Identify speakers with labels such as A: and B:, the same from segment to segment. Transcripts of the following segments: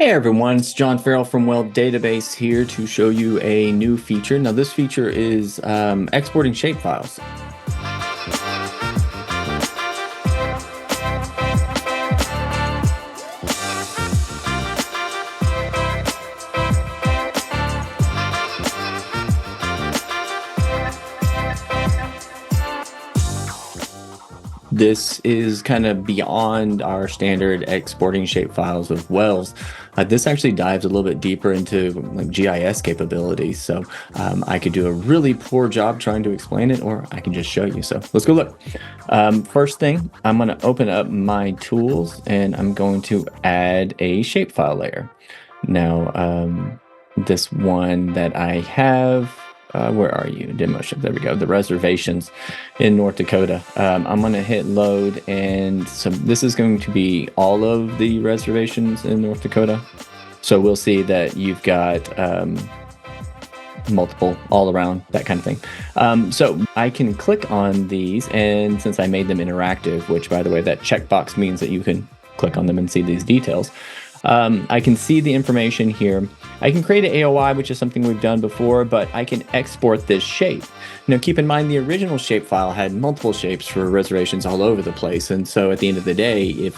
A: Hey everyone, it's John Farrell from WellDatabase here to show you a new feature. Now this feature is exporting shapefiles. This is kind of beyond our standard exporting shapefiles of wells. This actually dives a little bit deeper into like GIS capabilities. So I could do a really poor job trying to explain it, or I can just show you. So let's go look. First thing, I'm going to open up my tools and I'm going to add a shapefile layer. Now, this one that I have, where are you? Demo ship. There we go. The reservations in North Dakota. I'm going to hit load, and so this is going to be all of the reservations in North Dakota. So we'll see that you've got multiple all around, that kind of thing. So I can click on these, and since I made them interactive, which by the way, that checkbox means that you can click on them and see these details. I can see the information here. I can create an AOI, which is something we've done before, but I can export this shape. Now, keep in mind the original shapefile had multiple shapes for reservations all over the place. And so at the end of the day, if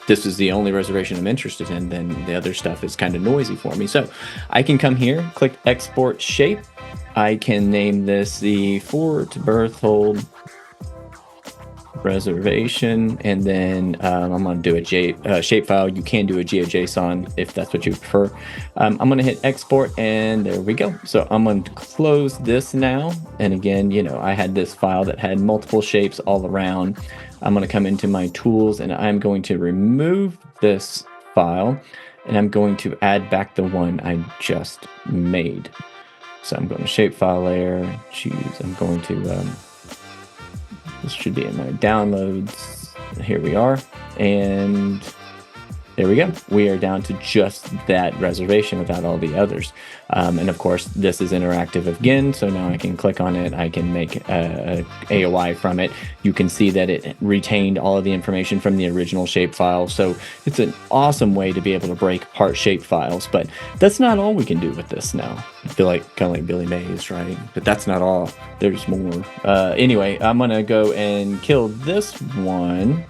A: this is the only reservation I'm interested in, then the other stuff is kind of noisy for me. So I can come here, click export shape. I can name this the Fort Berthold reservation, and then I'm going to do a shapefile. You can do a GeoJSON if that's what you prefer. I'm going to hit export, and there we go. So I'm going to close this now. And again, I had this file that had multiple shapes all around. I'm going to come into my tools, and I'm going to remove this file, and I'm going to add back the one I just made. So I'm going to shapefile layer, I'm going to this should be in my downloads. Here we are. And there we go. We are down to just that reservation without all the others. And of course, this is interactive again. So now I can click on it. I can make a AOI from it. You can see that it retained all of the information from the original shapefile. So it's an awesome way to be able to break apart shapefiles. But that's not all we can do with this now. I feel like kind of like Billy Mays, right? But that's not all. There's more. Anyway, I'm going to go and kill this one.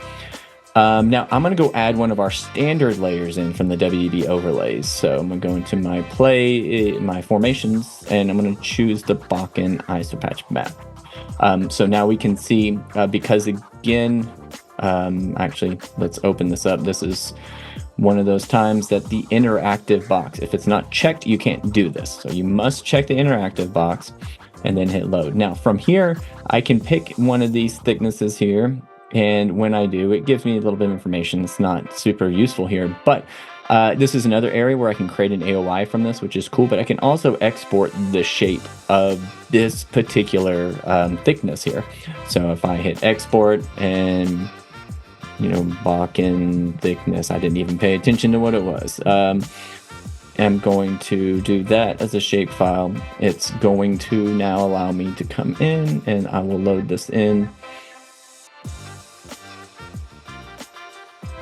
A: Now I'm going to go add one of our standard layers in from the WDB overlays. So I'm going to go into my formations, and I'm going to choose the Bakken isopatch map. So now we can see, because again, actually, let's open this up. This is one of those times that the interactive box, if it's not checked, you can't do this. So you must check the interactive box and then hit load. Now from here, I can pick one of these thicknesses here. And when I do, it gives me a little bit of information. It's not super useful here, but this is another area where I can create an AOI from this, which is cool. But I can also export the shape of this particular thickness here. So if I hit export and, Bakken thickness, I didn't even pay attention to what it was. I'm going to do that as a shapefile. It's going to now allow me to come in, and I will load this in.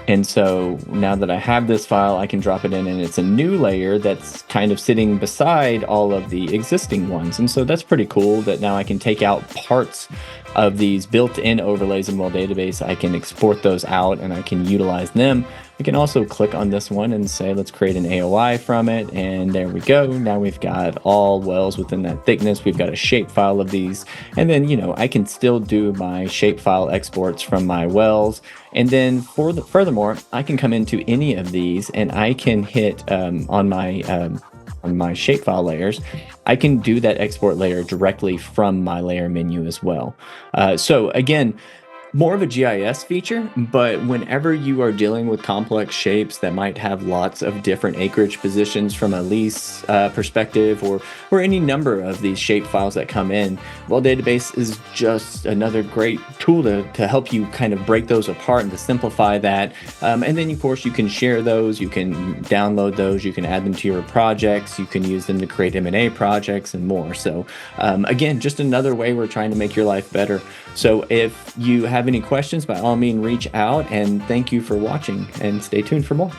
A: And so now that I have this file, I can drop it in, and it's a new layer that's kind of sitting beside all of the existing ones. And so that's pretty cool that now I can take out parts of these built-in overlays in WellDatabase. I can export those out and I can utilize them. I can also click on this one and say, let's create an AOI from it. And there we go. Now we've got all wells within that thickness. We've got a shapefile of these. And then, I can still do my shapefile exports from my wells. And then furthermore, I can come into any of these and I can hit on my shapefile layers, I can do that export layer directly from my layer menu as well. So again, more of a GIS feature, but whenever you are dealing with complex shapes that might have lots of different acreage positions from a lease perspective, or any number of these shape files that come in, WellDatabase is just another great tool to help you kind of break those apart and to simplify that. And then, of course, you can share those, you can download those, you can add them to your projects, you can use them to create M&A projects and more. So again, just another way we're trying to make your life better. So if you have any questions, by all means, reach out, and thank you for watching, and stay tuned for more.